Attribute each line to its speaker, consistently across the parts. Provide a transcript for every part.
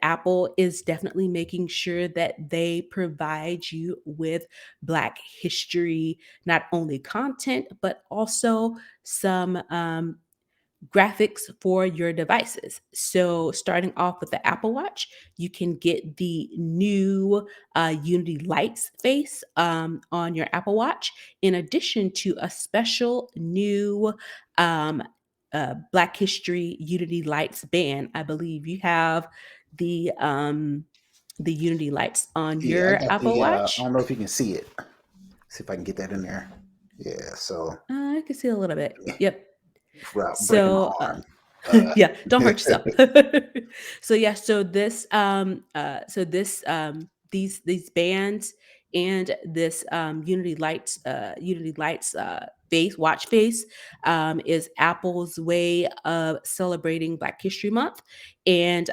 Speaker 1: Apple is definitely making sure that they provide you with Black history, not only content, but also some graphics for your devices. So, starting off with the Apple Watch, you can get the new Unity Lights face on your Apple Watch, in addition to a special new um, Black History Unity Lights band. I believe you have the Unity Lights on
Speaker 2: Yeah, I
Speaker 1: your
Speaker 2: got
Speaker 1: Apple
Speaker 2: the. I
Speaker 1: Watch.
Speaker 2: don't know if you can see it. See if I can get that in there. Yeah. So
Speaker 1: I can see a little bit. Yep.
Speaker 2: without breaking my
Speaker 1: So,
Speaker 2: arm. Uh,
Speaker 1: yeah, don't hurt yourself. So yeah, so this these bands and this Unity Lights face watch face is Apple's way of celebrating Black History Month and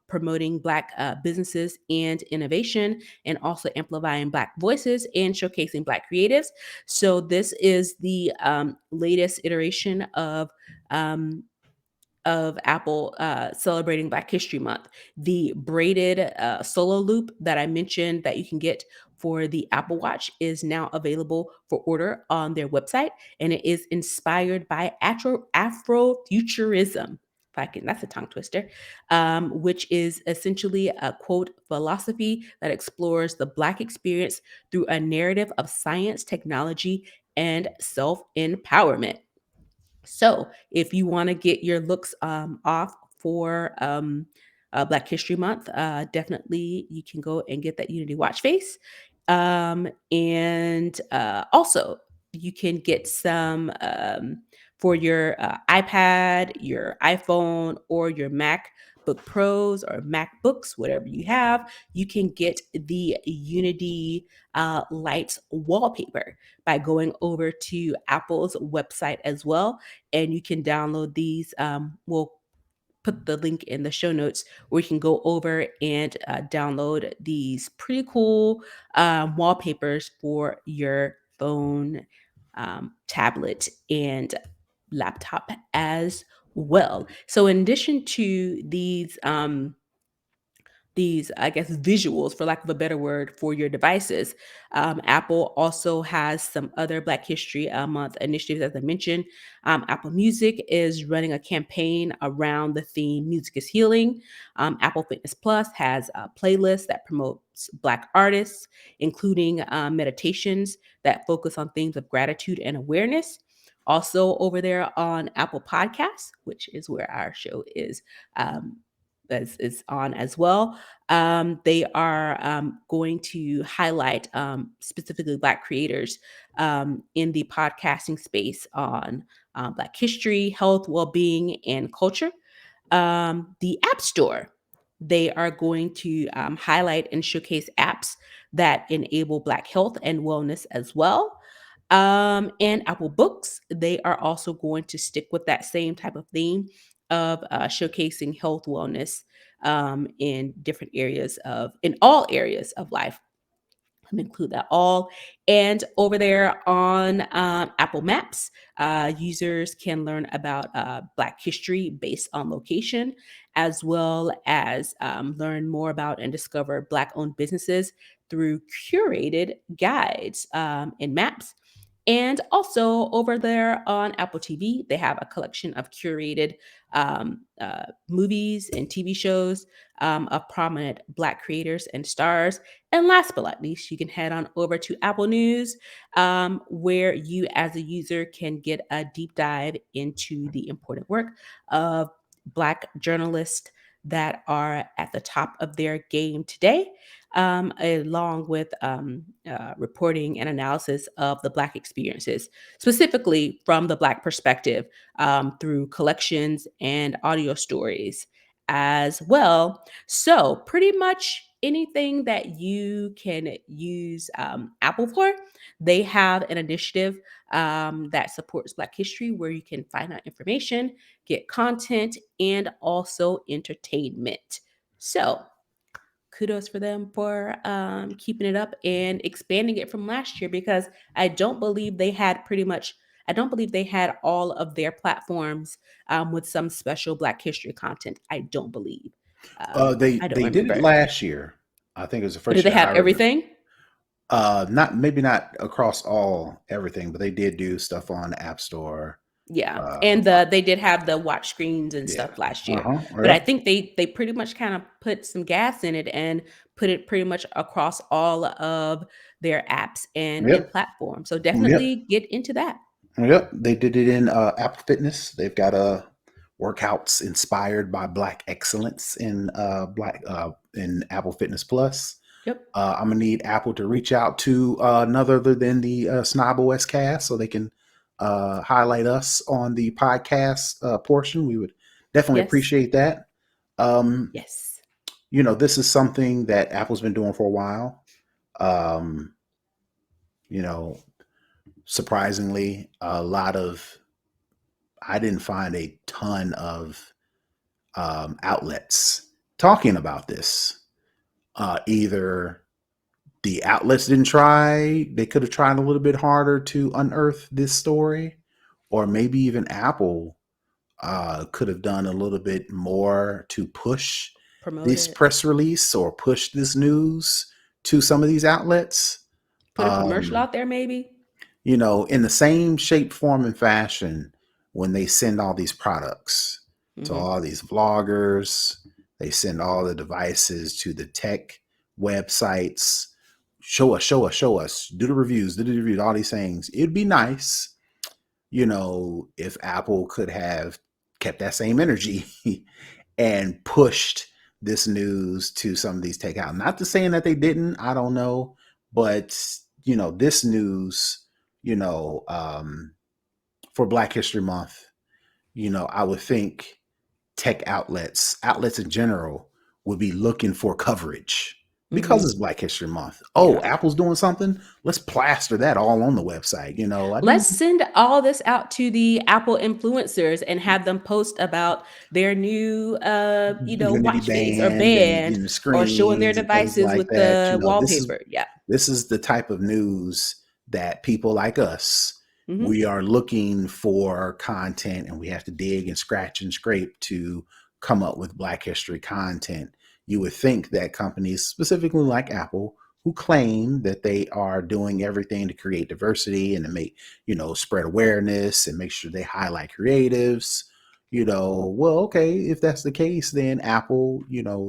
Speaker 1: promoting Black businesses and innovation, and also amplifying Black voices and showcasing Black creatives. So this is the latest iteration um, of Apple celebrating Black History Month. The braided solo loop that I mentioned that you can get for the Apple Watch is now available for order on their website, and it is inspired by Afrofuturism. If I can, that's a tongue twister, which is essentially a quote philosophy that explores the Black experience through a narrative of science, technology, and self empowerment. So, if you want to get your looks off for Black History Month, definitely you can go and get that Unity watch face. And also, you can get some for your iPad, your iPhone, or your MacBook Pros or MacBooks, whatever you have. You can get the Unity Lights wallpaper by going over to Apple's website as well, and you can download these. We'll put the link in the show notes where you can go over and download these pretty cool wallpapers for your phone, tablet, and laptop as well. So, in addition to these, I guess, visuals, for lack of a better word, for your devices. Apple also has some other Black History Month initiatives, as I mentioned. Apple Music is running a campaign around the theme Music is Healing. Apple Fitness Plus has a playlist that promotes Black artists, including meditations that focus on themes of gratitude and awareness. Also, over there on Apple Podcasts, which is where our show um, is on as well. They are going to highlight specifically Black creators in the podcasting space on Black history, health, well being, and culture. The App Store, they are going to highlight and showcase apps that enable Black health and wellness as well. And Apple Books, they are also going to stick with that same type of theme of showcasing health, wellness in all areas of life. Let me include that all. And over there on Apple Maps, users can learn about Black history based on location, as well as learn more about and discover Black owned businesses through curated guides and maps. And also over there on Apple TV, they have a collection of curated movies and TV shows of prominent Black creators and stars. And last but not least, you can head on over to Apple News, where you as a user can get a deep dive into the important work of Black journalists that are at the top of their game today, along with reporting and analysis of the Black experiences, specifically from the Black perspective, through collections and audio stories as well. So, pretty much anything that you can use Apple for, they have an initiative that supports Black history where you can find out information, get content, and also entertainment. So, kudos for them for keeping it up and expanding it from last year, because I don't believe they had all of their platforms with some special Black history content. I don't believe.
Speaker 2: They
Speaker 1: I don't
Speaker 2: they did it
Speaker 1: remember.
Speaker 2: last year. I think it was the
Speaker 1: Do
Speaker 2: first
Speaker 1: they
Speaker 2: year I
Speaker 1: have
Speaker 2: remember.
Speaker 1: everything?
Speaker 2: Not maybe not across all everything, but they did do stuff on the App Store.
Speaker 1: Yeah,
Speaker 2: Uh,
Speaker 1: and they did have the watch screens and
Speaker 2: yeah.
Speaker 1: stuff last year,
Speaker 2: Uh-huh.
Speaker 1: but I
Speaker 2: Yep.
Speaker 1: think they pretty much kinda put some gas in it and put it pretty much across all of their apps and
Speaker 2: Yep.
Speaker 1: platforms, so
Speaker 2: Yep.
Speaker 1: definitely get into that.
Speaker 2: Yep. They did it in Apple Fitness. They've got workouts inspired by Black excellence in Apple Fitness Plus.
Speaker 1: Yep.
Speaker 2: I'm gonna need Apple to reach out to another other than the Snob OS cast so they can highlight us on the podcast portion. We would definitely
Speaker 1: Yes.
Speaker 2: appreciate that. Um,
Speaker 1: Yes.
Speaker 2: this is something that Apple's been doing for a while. Um, you know, surprisingly, I didn't find a ton of outlets talking about this. Either the outlets didn't try, they could have tried a little bit harder to unearth this story, or maybe even Apple could have done a little bit more to push
Speaker 1: Promote
Speaker 2: this
Speaker 1: it.
Speaker 2: press release or push this news to some of these outlets.
Speaker 1: Put a commercial
Speaker 2: Um,
Speaker 1: out there maybe?
Speaker 2: in the same shape, form, and fashion, when they send all these products to
Speaker 1: Mhm.
Speaker 2: all these vloggers, they send all the devices to the tech websites. Show us, show us, show us. Do the reviews, all these things. It'd be nice, if Apple could have kept that same energy and pushed this news to some of these tech out. Not to saying that they didn't, I don't know, but this news, you know, um, for Black History Month, I would think tech outlets in general, would be looking for coverage because
Speaker 1: Mhm.
Speaker 2: it's Black History Month. Oh,
Speaker 1: Yeah.
Speaker 2: Apple's doing something. Let's plaster that all on the website. I need
Speaker 1: Let's send all this out to the Apple influencers and have them post about their new,
Speaker 2: Unity
Speaker 1: watch face or
Speaker 2: band and
Speaker 1: band or showing their
Speaker 2: screens and things
Speaker 1: devices
Speaker 2: like
Speaker 1: with
Speaker 2: that.
Speaker 1: the wallpaper. Yeah.
Speaker 2: This is the type of news that people like us,
Speaker 1: Mhm.
Speaker 2: we are looking for content, and we have to dig and scratch and scrape to come up with Black history content. You would think that companies, specifically like Apple, who claim that they are doing everything to create diversity and to make, spread awareness and make sure they highlight creatives, well, okay, if that's the case, then Apple,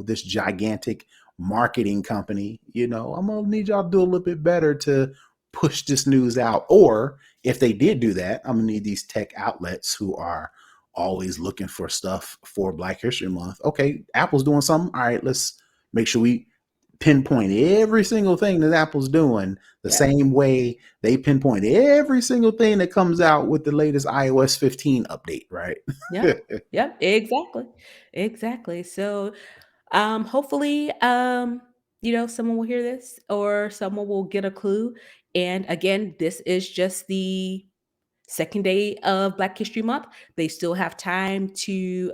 Speaker 2: this gigantic marketing company, I'm gonna need y'all to do a little bit better to push this news out. Or if they did do that, I'm gonna need these tech outlets who are always looking for stuff for Black History Month. Okay, Apple's doing something. All right, let's make sure we pinpoint every single thing that Apple's doing the
Speaker 1: Yep.
Speaker 2: same way they pinpoint every single thing that comes out with the latest iOS 15 update, right?
Speaker 1: Yep. Yep. Exactly. Exactly. So, hopefully, someone will hear this or someone will get a clue. And again, this is just the second day of Black History Month. They still have time to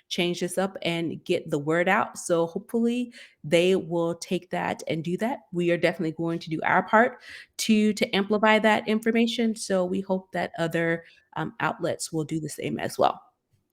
Speaker 1: change this up and get the word out. So hopefully they will take that and do that. We are definitely going to do our part to amplify that information. So we hope that other outlets will do the same as well.